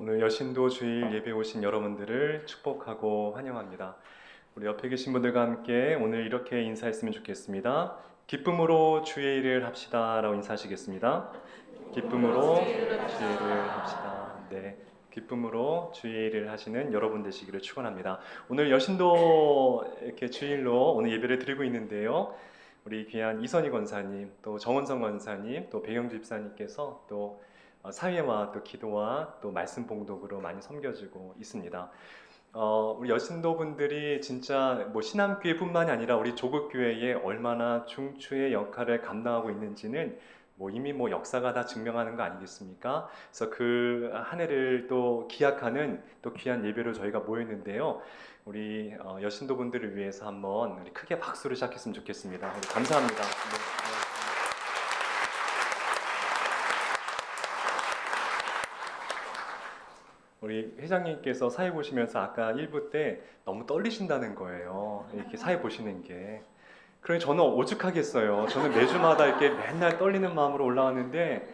오늘 여신도 주일 예배 오신 여러분들을 축복하고 환영합니다. 우리 옆에 계신 분들과 함께 오늘 이렇게 인사했으면 좋겠습니다. 기쁨으로 주의 일을 합시다 라고 인사하시겠습니다. 기쁨으로 주의 일을 합시다. 네, 기쁨으로 주의 일을 하시는 여러분 되시기를 축원합니다. 오늘 여신도 이렇게 주일로 오늘 예배를 드리고 있는데요. 우리 귀한 이선희 권사님, 또 정원성 권사님, 또 배경주 집사님께서 또 사회와 또 기도와 또 말씀 봉독으로 많이 섬겨지고 있습니다. 우리 여신도 분들이 진짜 뭐 신암교회뿐만이 아니라 우리 조국교회에 얼마나 중추의 역할을 감당하고 있는지는 뭐 이미 뭐 역사가 다 증명하는 거 아니겠습니까? 그래서 그 한 해를 또 기약하는 또 귀한 예배로 저희가 모였는데요. 우리 여신도 분들을 위해서 한번 우리 크게 박수를 시작했으면 좋겠습니다. 감사합니다. 네. 우리 회장님께서 사회 보시면서 아까 1부 때 너무 떨리신다는 거예요. 이렇게 사회 보시는 게. 그러니 저는 오죽하겠어요. 저는 매주마다 이렇게 맨날 떨리는 마음으로 올라왔는데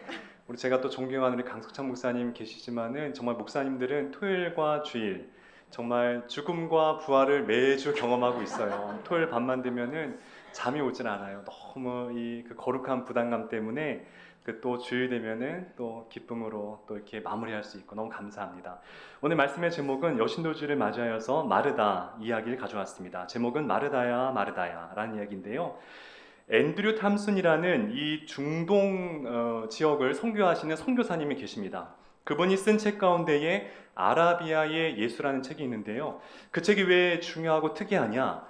우리 제가 또 존경하는 우리 강석찬 목사님 계시지만은 정말 목사님들은 토요일과 주일 정말 죽음과 부활을 매주 경험하고 있어요. 토요일 밤만 되면은 잠이 오질 않아요. 너무 이 그 거룩한 부담감 때문에 그 또 주일 되면은 또 기쁨으로 또 이렇게 마무리할 수 있고 너무 감사합니다. 오늘 말씀의 제목은 여신도주를 맞이하여서 마르다 이야기를 가져왔습니다. 제목은 마르다야 마르다야 라는 이야기인데요. 앤드류 탐슨이라는 이 중동 지역을 선교하시는 선교사님이 계십니다. 그분이 쓴 책 가운데에 아라비아의 예수라는 책이 있는데요. 그 책이 왜 중요하고 특이하냐?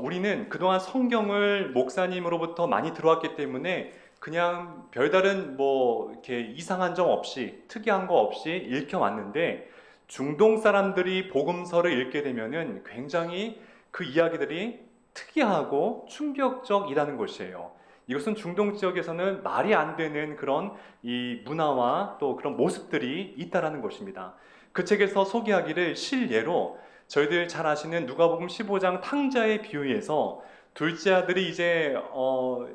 우리는 그동안 성경을 목사님으로부터 많이 들어왔기 때문에 그냥 별다른 뭐 이렇게 이상한 점 없이 특이한 거 없이 읽혀왔는데 중동 사람들이 복음서를 읽게 되면은 굉장히 그 이야기들이 특이하고 충격적이라는 것이에요. 이것은 중동 지역에서는 말이 안 되는 그런 이 문화와 또 그런 모습들이 있다라는 것입니다. 그 책에서 소개하기를 실예로 저희들 잘 아시는 누가복음 15장 탕자의 비유에서 둘째 아들이 이제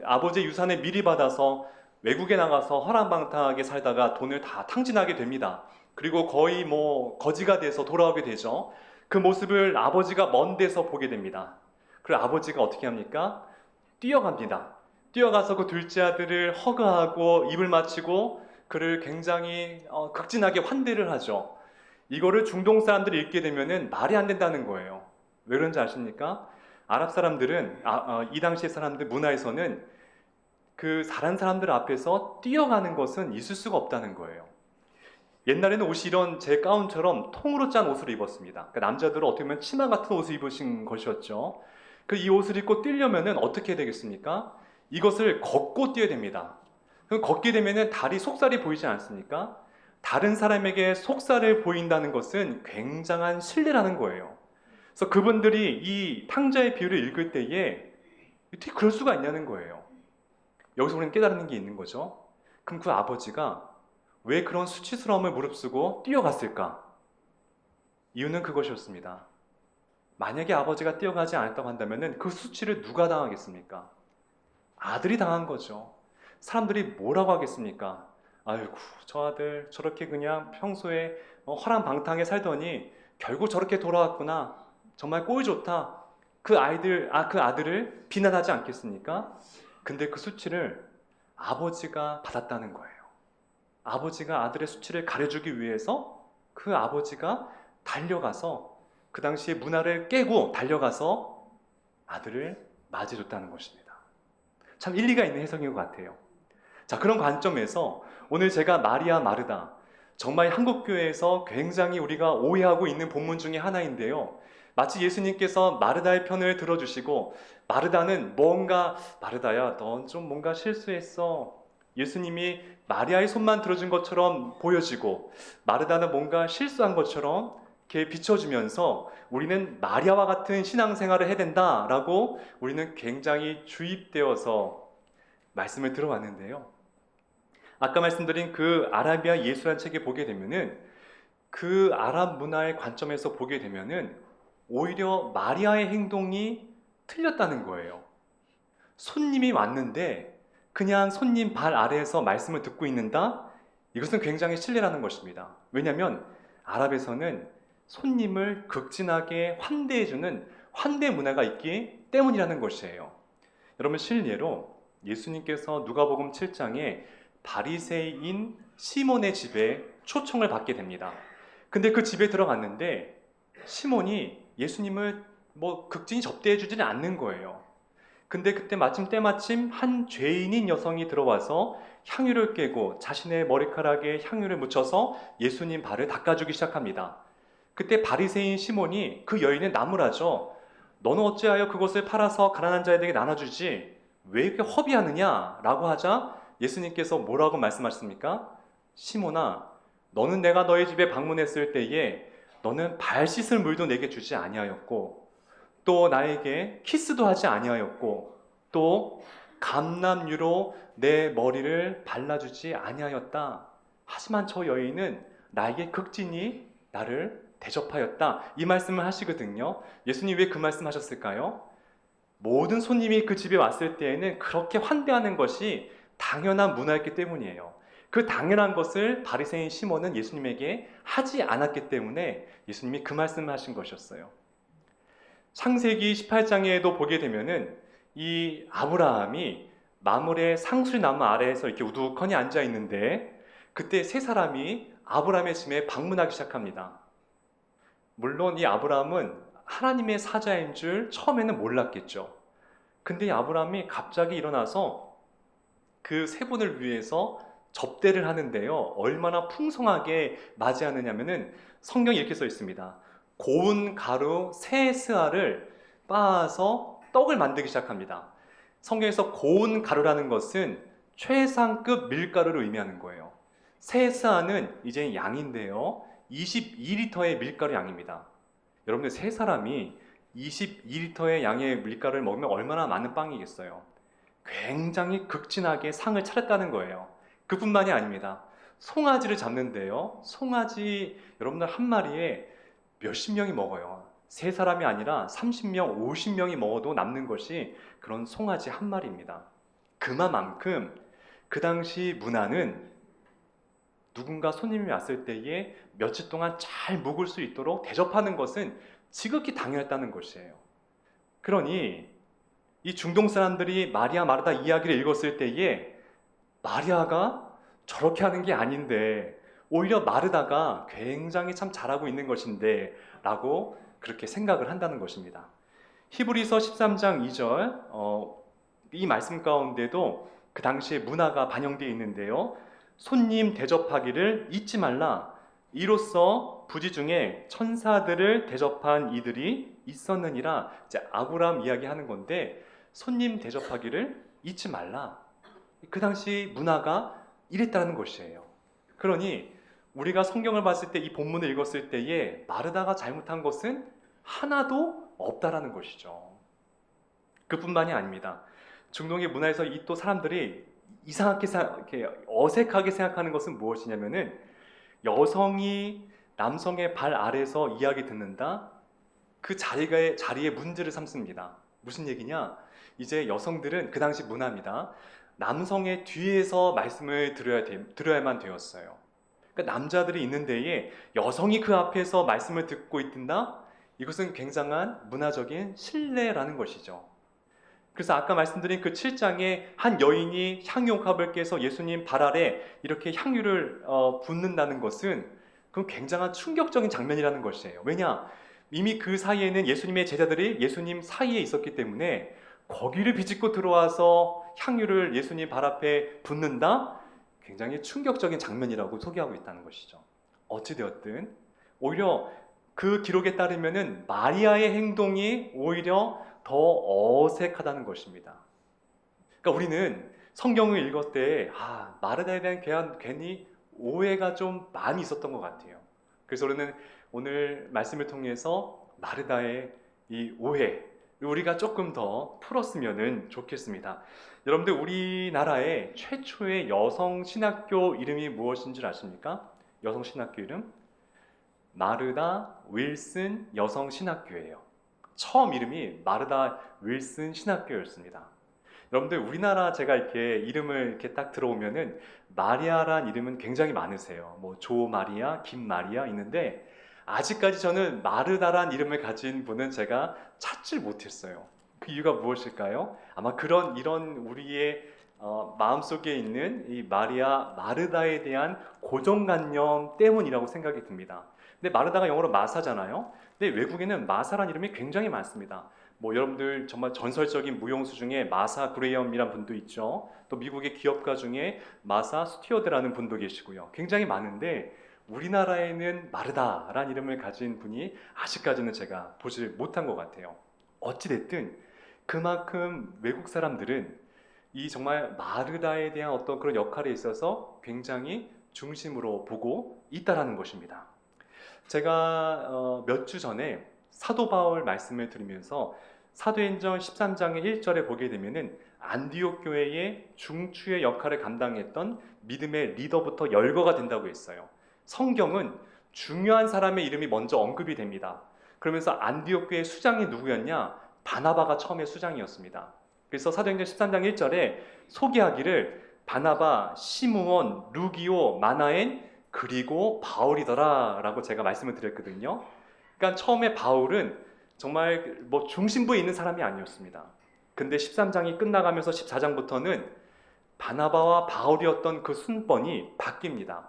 아버지의 유산을 미리 받아서 외국에 나가서 허랑방탕하게 살다가 돈을 다 탕진하게 됩니다. 그리고 거의 뭐 거지가 돼서 돌아오게 되죠. 그 모습을 아버지가 먼 데서 보게 됩니다. 그리고 아버지가 어떻게 합니까? 뛰어갑니다. 뛰어가서 그 둘째 아들을 허그하고 입을 맞추고 그를 굉장히 극진하게 환대를 하죠. 이거를 중동 사람들이 읽게 되면은 말이 안 된다는 거예요. 왜 그런지 아십니까? 아랍 사람들은 이 당시의 사람들 문화에서는 그 다른 사람들 앞에서 뛰어가는 것은 있을 수가 없다는 거예요. 옛날에는 옷이 이런 제 가운처럼 통으로 짠 옷을 입었습니다. 그러니까 남자들은 어떻게 보면 치마 같은 옷을 입으신 것이었죠. 그 이 옷을 입고 뛰려면은 어떻게 되겠습니까? 이것을 걷고 뛰어야 됩니다. 그럼 걷게 되면은 다리 속살이 보이지 않습니까? 다른 사람에게 속살을 보인다는 것은 굉장한 신뢰라는 거예요. 그래서 그분들이 이 탕자의 비유를 읽을 때에 어떻게 그럴 수가 있냐는 거예요. 여기서 우리는 깨달는 게 있는 거죠. 그럼 그 아버지가 왜 그런 수치스러움을 무릅쓰고 뛰어갔을까? 이유는 그것이었습니다. 만약에 아버지가 뛰어가지 않았다고 한다면 그 수치를 누가 당하겠습니까? 아들이 당한 거죠. 사람들이 뭐라고 하겠습니까? 아이고, 저 아들 저렇게 그냥 평소에 허랑방탕하게 살더니 결국 저렇게 돌아왔구나. 정말 꼴 좋다. 그 아들을 비난하지 않겠습니까? 근데 그 수치를 아버지가 받았다는 거예요. 아버지가 아들의 수치를 가려주기 위해서 그 아버지가 달려가서 그 당시에 문화를 깨고 달려가서 아들을 맞이해줬다는 것입니다. 참 일리가 있는 해석인 것 같아요. 자, 그런 관점에서 오늘 제가 마리아 마르다, 정말 한국교회에서 굉장히 우리가 오해하고 있는 본문 중에 하나인데요. 마치 예수님께서 마르다의 편을 들어주시고 마르다는 마르다야 넌 좀 뭔가 실수했어. 예수님이 마리아의 손만 들어준 것처럼 보여지고 마르다는 뭔가 실수한 것처럼 이렇게 비춰주면서 우리는 마리아와 같은 신앙생활을 해야 된다라고 우리는 굉장히 주입되어서 말씀을 들어왔는데요. 아까 말씀드린 그 아라비아 예수라는 책에 보게 되면은 그 아랍 문화의 관점에서 보게 되면은 오히려 마리아의 행동이 틀렸다는 거예요. 손님이 왔는데 그냥 손님 발 아래에서 말씀을 듣고 있는다? 이것은 굉장히 실례라는 것입니다. 왜냐하면 아랍에서는 손님을 극진하게 환대해주는 환대 문화가 있기 때문이라는 것이에요. 여러분, 실례로 예수님께서 누가복음 7장에 바리새인 시몬의 집에 초청을 받게 됩니다. 근데 그 집에 들어갔는데 시몬이 예수님을 극진히 접대해 주지는 않는 거예요. 근데 그때 때마침 한 죄인인 여성이 들어와서 향유를 깨고 자신의 머리카락에 향유를 묻혀서 예수님 발을 닦아주기 시작합니다. 그때 바리새인 시몬이 그 여인을 나무라죠. 너는 어찌하여 그것을 팔아서 가난한 자에게 나눠주지? 왜 이렇게 허비하느냐? 라고 하자 예수님께서 뭐라고 말씀하셨습니까? 시몬아, 너는 내가 너희 집에 방문했을 때에 너는 발 씻을 물도 내게 주지 아니하였고 또 나에게 키스도 하지 아니하였고 또 감람유로 내 머리를 발라주지 아니하였다. 하지만 저 여인은 나에게 극진히 나를 대접하였다. 이 말씀을 하시거든요. 예수님 왜 그 말씀 하셨을까요? 모든 손님이 그 집에 왔을 때에는 그렇게 환대하는 것이 당연한 문화였기 때문이에요. 그 당연한 것을 바리새인 시몬은 예수님에게 하지 않았기 때문에 예수님이 그 말씀을 하신 것이었어요. 창세기 18장에도 보게 되면은 이 아브라함이 마물의 상수리나무 아래에서 이렇게 우두커니 앉아 있는데 그때 세 사람이 아브라함의 집에 방문하기 시작합니다. 물론 이 아브라함은 하나님의 사자인 줄 처음에는 몰랐겠죠. 근데 이 아브라함이 갑자기 일어나서 그 세 분을 위해서 접대를 하는데요. 얼마나 풍성하게 맞이하느냐면은 성경에 이렇게 써 있습니다. 고운 가루 세 스아를 빻아서 떡을 만들기 시작합니다. 성경에서 고운 가루라는 것은 최상급 밀가루를 의미하는 거예요. 세 스아는 이제 양인데요. 22리터의 밀가루 양입니다. 여러분들 세 사람이 22리터의 양의 밀가루를 먹으면 얼마나 많은 빵이겠어요. 굉장히 극진하게 상을 차렸다는 거예요. 그뿐만이 아닙니다. 송아지를 잡는데요. 송아지 여러분들 한 마리에 몇십 명이 먹어요. 세 사람이 아니라 30명, 50명이 먹어도 남는 것이 그런 송아지 한 마리입니다. 그만큼 그 당시 문화는 누군가 손님이 왔을 때에 며칠 동안 잘 묵을 수 있도록 대접하는 것은 지극히 당연했다는 것이에요. 그러니 이 중동 사람들이 마리아 마르다 이야기를 읽었을 때에 마리아가 저렇게 하는 게 아닌데 오히려 마르다가 굉장히 참 잘하고 있는 것인데 라고 그렇게 생각을 한다는 것입니다. 히브리서 13장 2절 이 말씀 가운데도 그 당시의 문화가 반영되어 있는데요. 손님 대접하기를 잊지 말라. 이로써 부지 중에 천사들을 대접한 이들이 있었느니라. 이제 아브라함 이야기하는 건데 손님 대접하기를 잊지 말라. 그 당시 문화가 이랬다는 것이에요. 그러니 우리가 성경을 봤을 때 이 본문을 읽었을 때에 마르다가 잘못한 것은 하나도 없다라는 것이죠. 그뿐만이 아닙니다. 중동의 문화에서 이 또 사람들이 이렇게 어색하게 생각하는 것은 무엇이냐면은 여성이 남성의 발 아래서 이야기 듣는다. 그 자리에 문제를 삼습니다. 무슨 얘기냐? 이제 여성들은 그 당시 문화입니다. 남성의 뒤에서 말씀을 들어야만 되었어요. 그러니까 남자들이 있는 데에 여성이 그 앞에서 말씀을 듣고 있다? 이것은 굉장한 문화적인 신뢰라는 것이죠. 그래서 아까 말씀드린 그 7장에 한 여인이 향유옥합을 깨서 예수님 발 아래 이렇게 향유를 붓는다는 것은 그건 굉장한 충격적인 장면이라는 것이에요. 왜냐? 이미 그 사이에는 예수님의 제자들이 예수님 사이에 있었기 때문에 거기를 비집고 들어와서 향유를 예수님 발 앞에 붓는다? 굉장히 충격적인 장면이라고 소개하고 있다는 것이죠. 어찌되었든 오히려 그 기록에 따르면은 마리아의 행동이 오히려 더 어색하다는 것입니다. 그러니까 우리는 성경을 읽을 때 마르다에 대한 괜히 오해가 좀 많이 있었던 것 같아요. 그래서 우리는 오늘 말씀을 통해서 마르다의 이 오해 우리가 조금 더 풀었으면 좋겠습니다. 여러분들 우리나라의 최초의 여성 신학교 이름이 무엇인 줄 아십니까? 여성 신학교 이름? 마르다 윌슨 여성 신학교예요. 처음 이름이 마르다 윌슨 신학교였습니다. 여러분들 우리나라 제가 이렇게 이름을 이렇게 딱 들어오면은 마리아란 이름은 굉장히 많으세요. 뭐 조마리아, 김마리아 있는데 아직까지 저는 마르다란 이름을 가진 분은 제가 찾질 못했어요. 그 이유가 무엇일까요? 아마 이런 우리의 마음속에 있는 이 마리아, 마르다에 대한 고정관념 때문이라고 생각이 듭니다. 근데 마르다가 영어로 마사잖아요. 근데 외국에는 마사란 이름이 굉장히 많습니다. 뭐 여러분들 정말 전설적인 무용수 중에 마사 그레이엄이라는 분도 있죠. 또 미국의 기업가 중에 마사 스튜어드라는 분도 계시고요. 굉장히 많은데 우리나라에는 마르다라는 이름을 가진 분이 아직까지는 제가 보질 못한 것 같아요. 어찌됐든 그만큼 외국 사람들은 이 정말 마르다에 대한 어떤 그런 역할에 있어서 굉장히 중심으로 보고 있다라는 것입니다. 제가 몇 주 전에 사도 바울 말씀을 들으면서 사도행전 13장의 1절에 보게 되면은 안디옥 교회의 중추의 역할을 감당했던 믿음의 리더부터 열거가 된다고 했어요. 성경은 중요한 사람의 이름이 먼저 언급이 됩니다. 그러면서 안디옥 교회의 수장이 누구였냐? 바나바가 처음에 수장이었습니다. 그래서 사도행전 13장 1절에 소개하기를 바나바, 시므온, 루기오, 마나엔 그리고 바울이더라 라고 제가 말씀을 드렸거든요. 그러니까 처음에 바울은 정말 뭐 중심부에 있는 사람이 아니었습니다. 근데 13장이 끝나가면서 14장부터는 바나바와 바울이었던 그 순번이 바뀝니다.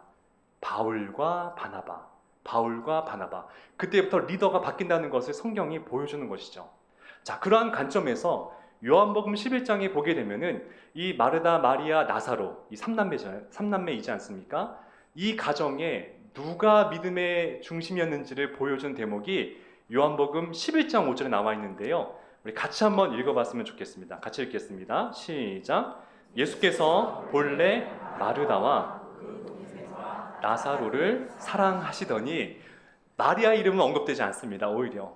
바울과 바나바, 바울과 바나바. 그때부터 리더가 바뀐다는 것을 성경이 보여주는 것이죠. 자, 그러한 관점에서 요한복음 11장에 보게 되면은 이 마르다, 마리아, 나사로 이 삼남매이지 않습니까? 이 가정에 누가 믿음의 중심이었는지를 보여준 대목이 요한복음 11장 5절에 나와 있는데요. 우리 같이 한번 읽어봤으면 좋겠습니다. 같이 읽겠습니다. 시작. 예수께서 본래 마르다와 나사로를 사랑하시더니 마리아 이름은 언급되지 않습니다. 오히려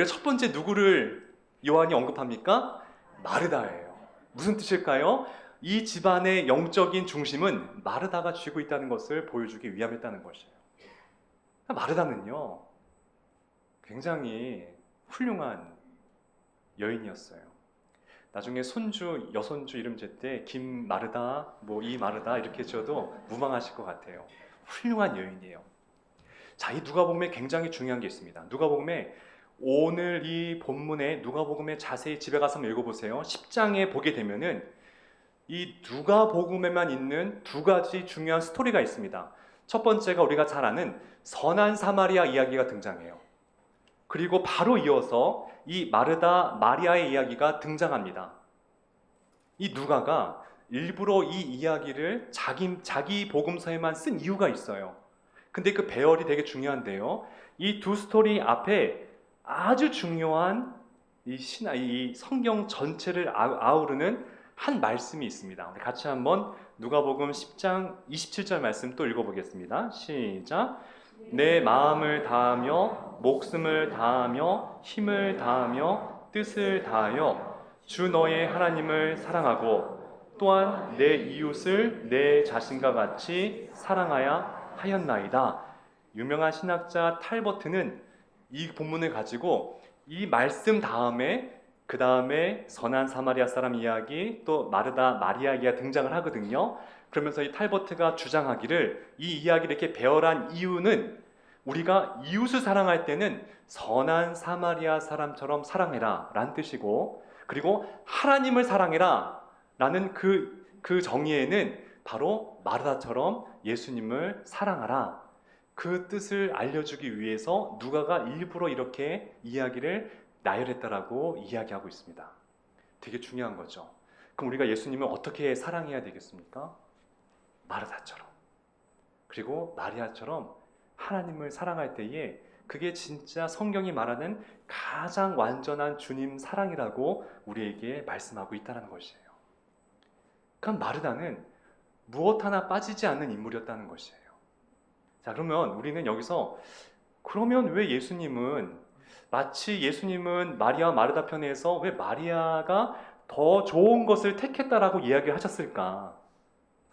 첫 번째 누구를 요한이 언급합니까? 마르다예요. 무슨 뜻일까요? 이 집안의 영적인 중심은 마르다가 쥐고 있다는 것을 보여주기 위함이었다는 것이에요. 마르다는요, 굉장히 훌륭한 여인이었어요. 나중에 손주, 여손주 이름제 때 김마르다, 뭐 이마르다 이렇게 지어도 무방하실 것 같아요. 훌륭한 여인이에요. 자, 이 누가복음에 굉장히 중요한 게 있습니다. 누가복음에 오늘 이 본문에 누가복음에 자세히 집에 가서 한번 읽어보세요. 10장에 보게 되면은 이 누가복음에만 있는 두 가지 중요한 스토리가 있습니다. 첫 번째가 우리가 잘 아는 선한 사마리아 이야기가 등장해요. 그리고 바로 이어서 이 마르다, 마리아의 이야기가 등장합니다. 이 누가가 일부러 이 이야기를 자기 복음서에만 쓴 이유가 있어요. 근데 그 배열이 되게 중요한데요. 이 두 스토리 앞에 아주 중요한 이 성경 전체를 아우르는 한 말씀이 있습니다. 우리 같이 한번 누가복음 10장 27절 말씀 또 읽어보겠습니다. 시작. 내 마음을 다하며 목숨을 다하며 힘을 다하며 뜻을 다하여 주 너의 하나님을 사랑하고 또한 내 이웃을 내 자신과 같이 사랑하야 하였나이다. 유명한 신학자 탈버트는 이 본문을 가지고 이 말씀 다음에 그 다음에 선한 사마리아 사람 이야기 또 마르다 마리아 이야기가 등장을 하거든요. 그러면서 이 탈버트가 주장하기를 이 이야기를 이렇게 배열한 이유는 우리가 이웃을 사랑할 때는 선한 사마리아 사람처럼 사랑해라 라는 뜻이고, 그리고 하나님을 사랑해라 라는 그 정의에는 바로 마르다처럼 예수님을 사랑하라, 그 뜻을 알려주기 위해서 누가가 일부러 이렇게 이야기를 나열했다라고 이야기하고 있습니다. 되게 중요한 거죠. 그럼 우리가 예수님을 어떻게 사랑해야 되겠습니까? 마르다처럼, 그리고 마리아처럼 하나님을 사랑할 때에 그게 진짜 성경이 말하는 가장 완전한 주님 사랑이라고 우리에게 말씀하고 있다는 것이에요. 그럼 마르다는 무엇 하나 빠지지 않는 인물이었다는 것이에요. 자, 그러면 우리는 여기서 그러면 왜 마치 예수님은 마리아 마르다 편에서 왜 마리아가 더 좋은 것을 택했다라고 이야기를 하셨을까?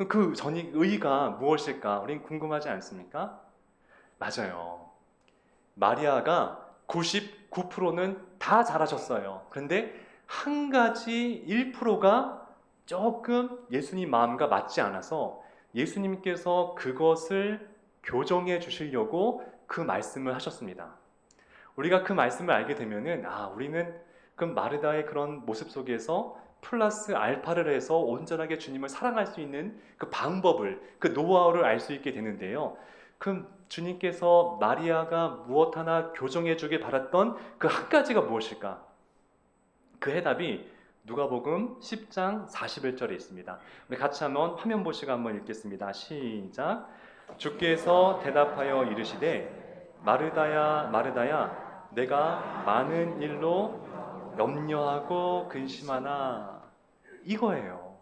그 의의가 무엇일까? 우린 궁금하지 않습니까? 맞아요. 마리아가 99%는 다 잘하셨어요. 그런데 한 가지 1%가 조금 예수님 마음과 맞지 않아서 예수님께서 그것을 교정해 주시려고 그 말씀을 하셨습니다. 우리가 그 말씀을 알게 되면은 우리는 그 마르다의 그런 모습 속에서 플러스 알파를 해서 온전하게 주님을 사랑할 수 있는 그 방법을, 그 노하우를 알 수 있게 되는데요. 그 주님께서 마리아가 무엇 하나 교정해 주길 바랐던 그 한 가지가 무엇일까? 그 해답이 누가복음 10장 41절에 있습니다. 우리 같이 한번 화면 보시고 한번 읽겠습니다. 시작. 주께서 대답하여 이르시되 마르다야 마르다야 내가 많은 일로 염려하고 근심하나, 이거예요.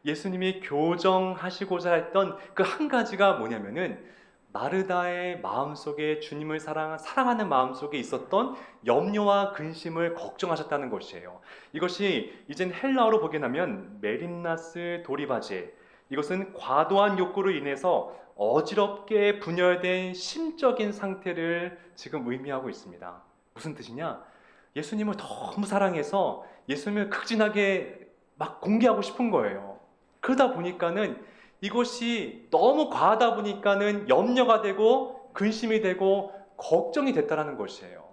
예수님이 교정하시고자 했던 그 한 가지가 뭐냐면은 마르다의 마음속에 주님을 사랑하는 마음속에 있었던 염려와 근심을 걱정하셨다는 것이에요. 이것이 이젠 헬라어로 보게 되면 메림나스 도리바제, 이것은 과도한 욕구로 인해서 어지럽게 분열된 심적인 상태를 지금 의미하고 있습니다. 무슨 뜻이냐? 예수님을 너무 사랑해서 예수님을 극진하게 막 공개하고 싶은 거예요. 그러다 보니까는 이것이 너무 과하다 보니까는 염려가 되고 근심이 되고 걱정이 됐다라는 것이에요.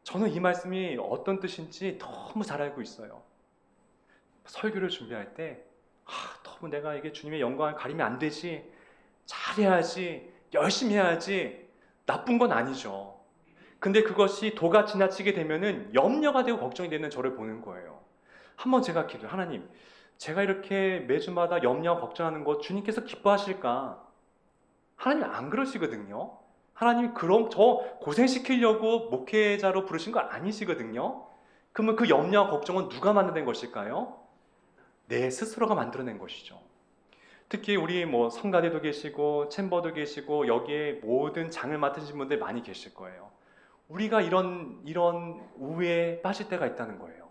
저는 이 말씀이 어떤 뜻인지 너무 잘 알고 있어요. 설교를 준비할 때 너무 내가 이게 주님의 영광을 가리면 안 되지, 잘해야지, 열심히 해야지, 나쁜 건 아니죠. 근데 그것이 도가 지나치게 되면은 염려가 되고 걱정이 되는 저를 보는 거예요. 한번 제가 기도를, 하나님, 제가 이렇게 매주마다 염려하고 걱정하는 것 주님께서 기뻐하실까? 하나님 안 그러시거든요. 하나님 그럼 저 고생시키려고 목회자로 부르신 거 아니시거든요. 그러면 그 염려와 걱정은 누가 만든 것일까요? 내 스스로가 만들어낸 것이죠. 특히 우리 성가대도 계시고 챔버도 계시고 여기에 모든 장을 맡으신 분들 많이 계실 거예요. 우리가 이런 우에 빠질 때가 있다는 거예요.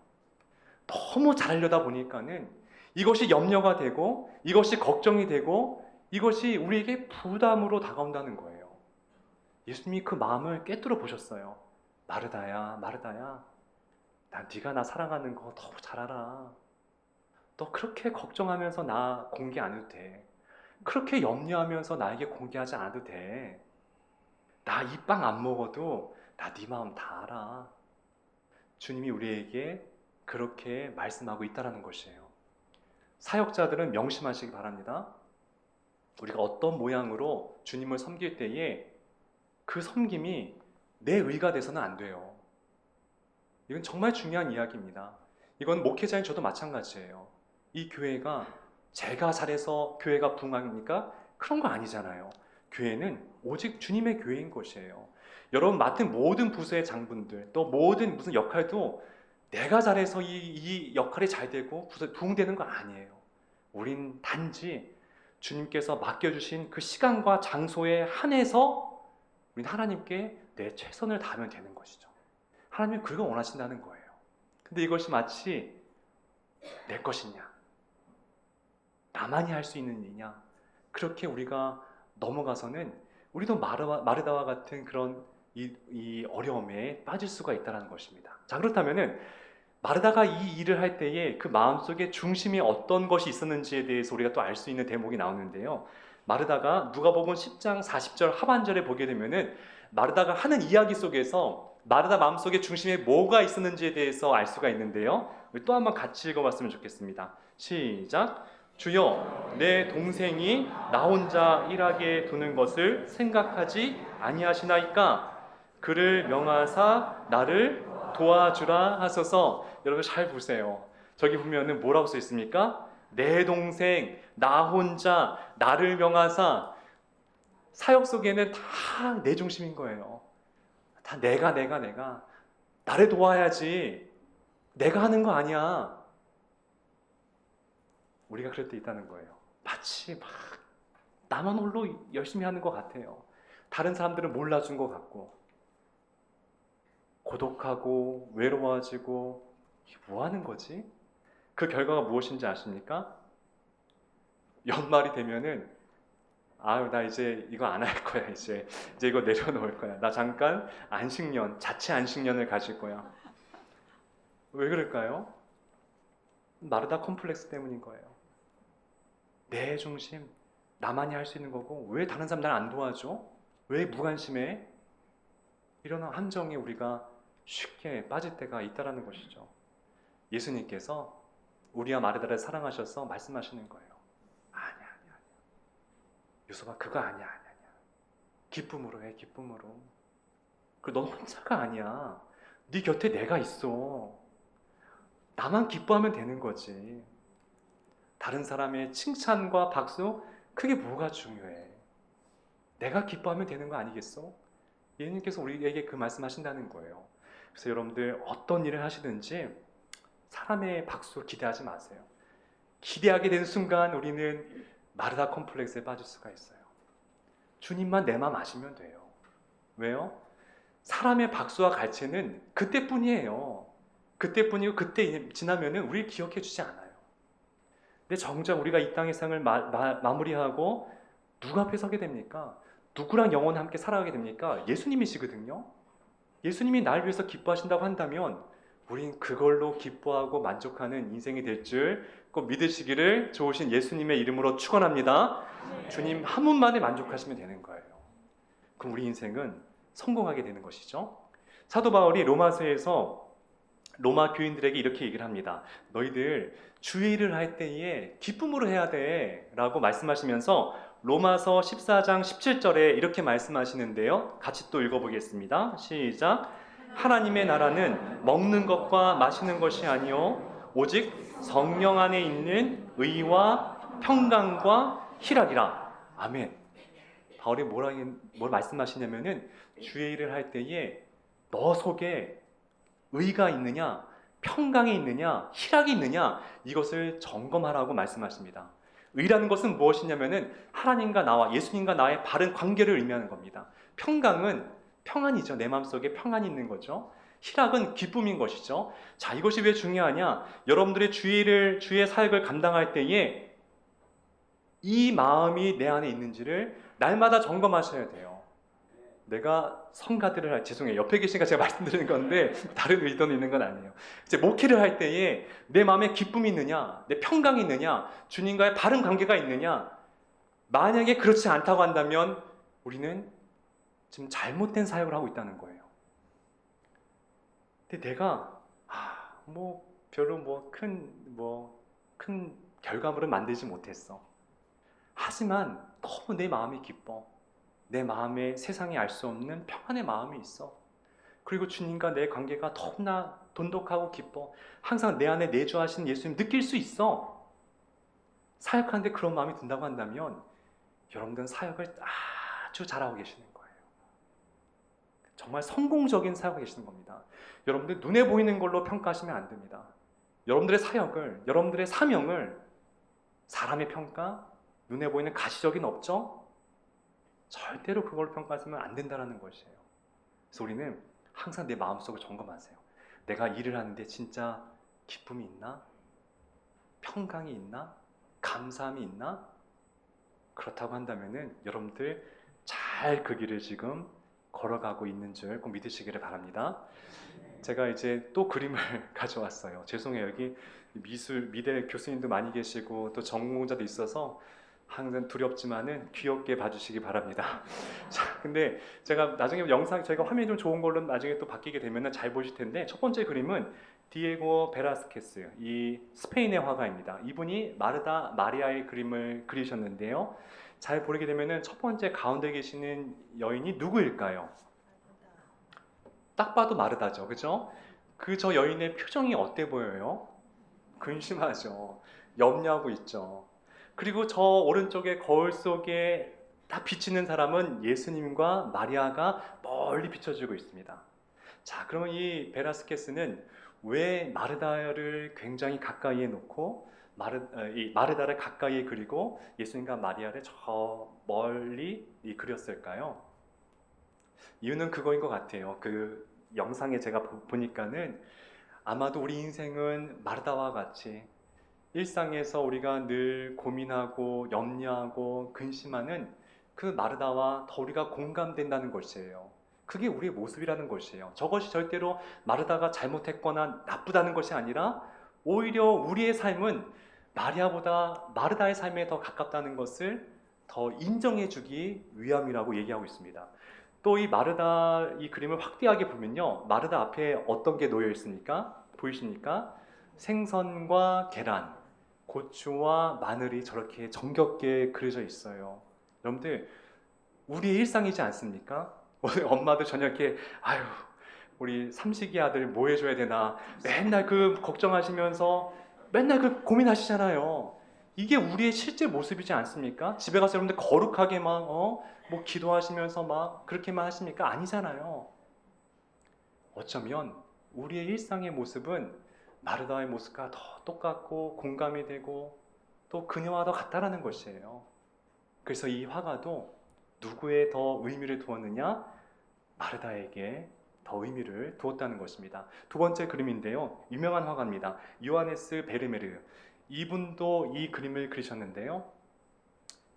너무 잘하려다 보니까는 이것이 염려가 되고 이것이 걱정이 되고 이것이 우리에게 부담으로 다가온다는 거예요. 예수님이 그 마음을 꿰뚫어 보셨어요. 마르다야 마르다야, 난 네가 나 사랑하는 거 너무 잘 알아. 너 그렇게 걱정하면서 나 공개 안 해도 돼. 그렇게 염려하면서 나에게 공개하지 않아도 돼. 나 이 빵 안 먹어도 나 네 마음 다 알아. 주님이 우리에게 그렇게 말씀하고 있다는 것이에요. 사역자들은 명심하시기 바랍니다. 우리가 어떤 모양으로 주님을 섬길 때에 그 섬김이 내 의가 돼서는 안 돼요. 이건 정말 중요한 이야기입니다. 이건 목회자인 저도 마찬가지예요. 이 교회가 제가 잘해서 교회가 부흥합니까? 그런 거 아니잖아요. 교회는 오직 주님의 교회인 것이에요. 여러분 맡은 모든 부서의 장분들, 또 모든 무슨 역할도 내가 잘해서 이 역할이 잘 되고 부흥되는 거 아니에요. 우린 단지 주님께서 맡겨주신 그 시간과 장소에 한해서 우린 하나님께 내 최선을 다하면 되는 것이죠. 하나님은 그걸 원하신다는 거예요. 근데 이것이 마치 내 것이냐, 나만이 할 수 있는 일이냐, 그렇게 우리가 넘어가서는 우리도 마르다와 같은 그런 이 어려움에 빠질 수가 있다는 것입니다. 자, 그렇다면은 마르다가 이 일을 할 때에 그 마음속에 중심에 어떤 것이 있었는지에 대해서 우리가 또 알 수 있는 대목이 나오는데요. 마르다가 누가복음 10장 40절 하반절에 보게 되면은 마르다가 하는 이야기 속에서 마르다 마음속에 중심에 뭐가 있었는지에 대해서 알 수가 있는데요. 우리 또 한번 같이 읽어봤으면 좋겠습니다. 시작. 주여, 내 동생이 나 혼자 일하게 두는 것을 생각하지 아니하시나이까? 그를 명하사 나를 도와주라 하소서. 여러분 잘 보세요. 저기 보면은 뭐라고 써 있습니까? 내 동생, 나 혼자, 나를 명하사. 사역 속에는 다 내 중심인 거예요. 다 내가 나를 도와야지, 내가 하는 거 아니야. 우리가 그럴 때 있다는 거예요. 마치 막 나만 홀로 열심히 하는 것 같아요. 다른 사람들은 몰라준 것 같고, 고독하고 외로워지고, 이게 뭐 하는 거지? 그 결과가 무엇인지 아십니까? 연말이 되면은 나 이제 이거 안 할 거야. 이제 이거 내려놓을 거야. 나 잠깐 자체 안식년을 가질 거야. 왜 그럴까요? 마르다 콤플렉스 때문인 거예요. 내 중심, 나만이 할 수 있는 거고 왜 다른 사람 날 안 도와줘? 왜 무관심해? 이런 함정에 우리가 쉽게 빠질 때가 있다라는 것이죠. 예수님께서 우리와 마르다를 사랑하셔서 말씀하시는 거예요. 아니야. 유서봐, 그거 아니야. 기쁨으로 해, 기쁨으로. 그리고 넌 혼자가 아니야. 네 곁에 내가 있어. 나만 기뻐하면 되는 거지. 다른 사람의 칭찬과 박수, 그게 뭐가 중요해? 내가 기뻐하면 되는 거 아니겠어? 예수님께서 우리에게 그 말씀하신다는 거예요. 그래서 여러분들 어떤 일을 하시든지 사람의 박수 기대하지 마세요. 기대하게 되는 순간 우리는 마르다 콤플렉스에 빠질 수가 있어요. 주님만 내 마음 아시면 돼요. 왜요? 사람의 박수와 갈채는 그때뿐이에요. 그때뿐이고 그때 지나면은 우리를 기억해 주지 않아요. 근데 정작 우리가 이 땅의 삶을 마무리하고 누구 앞에 서게 됩니까? 누구랑 영원 함께 살아가게 됩니까? 예수님이시거든요. 예수님이 날 위해서 기뻐하신다고 한다면 우린 그걸로 기뻐하고 만족하는 인생이 될 줄 꼭 믿으시기를 좋으신 예수님의 이름으로 축원합니다. 주님 한 분만에 만족하시면 되는 거예요. 그럼 우리 인생은 성공하게 되는 것이죠. 사도 바울이 로마서에서 로마 교인들에게 이렇게 얘기를 합니다. 너희들 주의 일을 할 때에 기쁨으로 해야 돼 라고 말씀하시면서 로마서 14장 17절에 이렇게 말씀하시는데요. 같이 또 읽어보겠습니다. 시작. 하나님의 나라는 먹는 것과 마시는 것이 아니요 오직 성령 안에 있는 의와 평강과 희락이라. 아멘. 바울이 뭘 말씀하시냐면은 주의 일을 할 때에 너 속에 의가 있느냐, 평강이 있느냐, 희락이 있느냐, 이것을 점검하라고 말씀하십니다. 의라는 것은 무엇이냐면은 하나님과 나와 예수님과 나의 바른 관계를 의미하는 겁니다. 평강은 평안이죠. 내 마음속에 평안이 있는 거죠. 희락은 기쁨인 것이죠. 자, 이것이 왜 중요하냐? 여러분들의 주의 사역을 감당할 때에 이 마음이 내 안에 있는지를 날마다 점검하셔야 돼요. 내가 성가들을 죄송해요. 옆에 계시니까 제가 말씀드리는 건데 다른 의도는 있는 건 아니에요. 이제 목회를 할 때에 내 마음에 기쁨이 있느냐, 내 평강이 있느냐, 주님과의 바른 관계가 있느냐. 만약에 그렇지 않다고 한다면 우리는 지금 잘못된 사역을 하고 있다는 거예요. 근데 내가 별로 큰 결과물을 만들지 못했어. 하지만 너무 내 마음이 기뻐. 내 마음에 세상이 알 수 없는 평안의 마음이 있어. 그리고 주님과 내 관계가 너무나 돈독하고 기뻐. 항상 내 안에 내주하신 예수님 느낄 수 있어. 사역하는데 그런 마음이 든다고 한다면 여러분들은 사역을 아주 잘하고 계시는 거예요. 정말 성공적인 사역을 계시는 겁니다. 여러분들 눈에 보이는 걸로 평가하시면 안 됩니다. 여러분들의 사역을, 여러분들의 사명을 사람의 평가, 눈에 보이는 가시적인 업적, 절대로 그걸 평가하시면 안 된다는 것이에요. 그래서 우리는 항상 내 마음속을 점검하세요. 내가 일을 하는데 진짜 기쁨이 있나? 평강이 있나? 감사함이 있나? 그렇다고 한다면은 여러분들 잘 그 길을 지금 걸어가고 있는 줄 꼭 믿으시기를 바랍니다. 제가 이제 또 그림을 가져왔어요. 죄송해요. 여기 미대 교수님도 많이 계시고 또 전공자도 있어서 항상 두렵지만은 귀엽게 봐주시기 바랍니다. 자, 근데 제가 나중에 저희가 화면이 좀 좋은 걸로 나중에 또 바뀌게 되면은 잘 보실 텐데 첫 번째 그림은 디에고 베라스케스, 이 스페인의 화가입니다. 이분이 마르다 마리아의 그림을 그리셨는데요. 잘 보게 되면은 첫 번째 가운데 계시는 여인이 누구일까요? 딱 봐도 마르다죠, 그죠? 저 여인의 표정이 어때 보여요? 근심하죠. 염려하고 있죠. 그리고 저 오른쪽에 거울 속에 딱 비치는 사람은 예수님과 마리아가 멀리 비춰지고 있습니다. 자, 그러면 이 베라스케스는 왜 마르다를 굉장히 가까이에 놓고 이 마르다를 가까이에 그리고 예수님과 마리아를 저 멀리 그렸을까요? 이유는 그거인 것 같아요. 그 영상에 제가 보니까는 아마도 우리 인생은 마르다와 같이 일상에서 우리가 늘 고민하고 염려하고 근심하는 그 마르다와 더 우리가 공감된다는 것이에요. 그게 우리의 모습이라는 것이에요. 저것이 절대로 마르다가 잘못했거나 나쁘다는 것이 아니라 오히려 우리의 삶은 마리아보다 마르다의 삶에 더 가깝다는 것을 더 인정해주기 위함이라고 얘기하고 있습니다. 또 이 마르다 이 그림을 확대하게 보면요, 마르다 앞에 어떤 게 놓여 있습니까? 보이십니까? 생선과 계란, 고추와 마늘이 저렇게 정겹게 그려져 있어요. 여러분들, 우리의 일상이지 않습니까? 오늘 엄마도 저녁에 아유, 우리 삼식이 아들 뭐 해줘야 되나 맨날 그 걱정하시면서 맨날 그 고민하시잖아요. 이게 우리의 실제 모습이지 않습니까? 집에 가서 여러분들 거룩하게 막 뭐 기도하시면서 막 그렇게만 하십니까? 아니잖아요. 어쩌면 우리의 일상의 모습은 마르다의 모습과 더 똑같고 공감이 되고 또 그녀와 더 같다라는 것이에요. 그래서 이 화가도 누구에 더 의미를 두었느냐? 마르다에게 더 의미를 두었다는 것입니다. 두 번째 그림인데요. 유명한 화가입니다. 요하네스 베르메르. 이분도 이 그림을 그리셨는데요.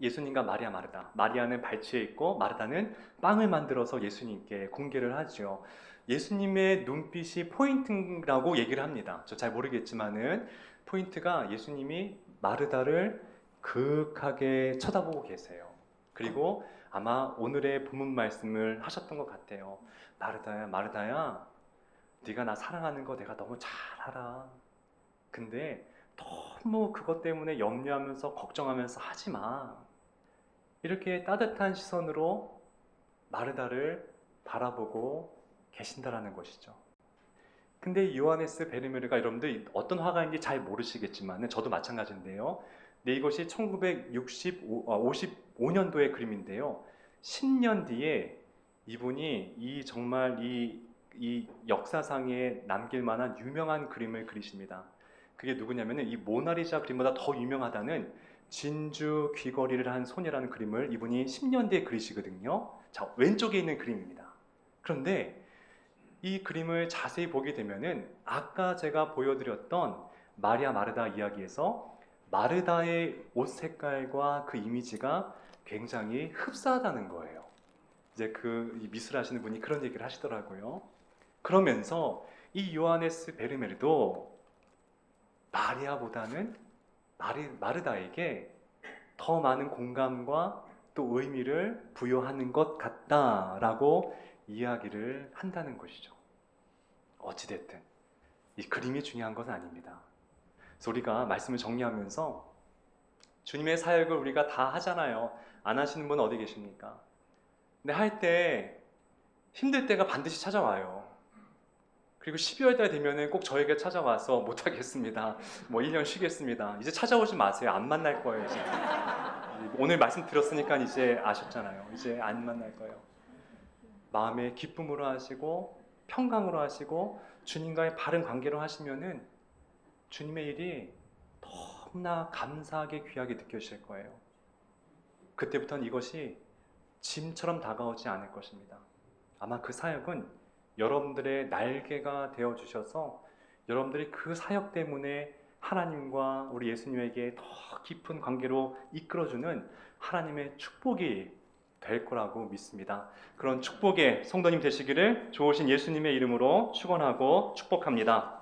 예수님과 마리아 마르다. 마리아는 발치에 있고 마르다는 빵을 만들어서 예수님께 공개를 하죠. 예수님의 눈빛이 포인트라고 얘기를 합니다. 저 잘 모르겠지만은 포인트가 예수님이 마르다를 그윽하게 쳐다보고 계세요. 그리고 아마 오늘의 본문 말씀을 하셨던 것 같아요. 마르다야, 마르다야, 네가 나 사랑하는 거 내가 너무 잘 알아. 근데 너무 그것 때문에 염려하면서 걱정하면서 하지 마. 이렇게 따뜻한 시선으로 마르다를 바라보고 계신다라는 것이죠. 근데 요하네스 베르메르가 여러분들 어떤 화가인지 잘 모르시겠지만 저도 마찬가지인데요. 네, 이것이 1955년도의 그림인데요. 10년 뒤에 이분이 정말 이 역사상에 남길 만한 유명한 그림을 그리십니다. 그게 누구냐면은 이 모나리자 그림보다 더 유명하다는 진주 귀걸이를 한 소녀라는 그림을 이분이 10년 뒤에 그리시거든요. 자, 왼쪽에 있는 그림입니다. 그런데 이 그림을 자세히 보게 되면은 아까 제가 보여드렸던 마리아 마르다 이야기에서 마르다의 옷 색깔과 그 이미지가 굉장히 흡사하다는 거예요. 이제 이 미술하시는 분이 그런 얘기를 하시더라고요. 그러면서 이 요하네스 베르메르도 마리아보다는 마르다에게 더 많은 공감과 또 의미를 부여하는 것 같다라고 이야기를 한다는 것이죠. 어찌됐든 이 그림이 중요한 것은 아닙니다. 그래서 우리가 말씀을 정리하면서 주님의 사역을 우리가 다 하잖아요. 안 하시는 분 어디 계십니까? 근데 할 때 힘들 때가 반드시 찾아와요. 그리고 12월 달 되면은 꼭 저에게 찾아와서 못하겠습니다. 뭐 1년 쉬겠습니다. 이제 찾아오지 마세요. 안 만날 거예요, 이제. 오늘 말씀 드렸으니까 이제 아셨잖아요. 이제 안 만날 거예요. 마음의 기쁨으로 하시고 평강으로 하시고 주님과의 바른 관계로 하시면은 주님의 일이 너무나 감사하게 귀하게 느껴지실 거예요. 그때부터는 이것이 짐처럼 다가오지 않을 것입니다. 아마 그 사역은 여러분들의 날개가 되어 주셔서 여러분들이 그 사역 때문에 하나님과 우리 예수님에게 더 깊은 관계로 이끌어주는 하나님의 축복이 될 거라고 믿습니다. 그런 축복의 성도님 되시기를 좋으신 예수님의 이름으로 축원하고 축복합니다.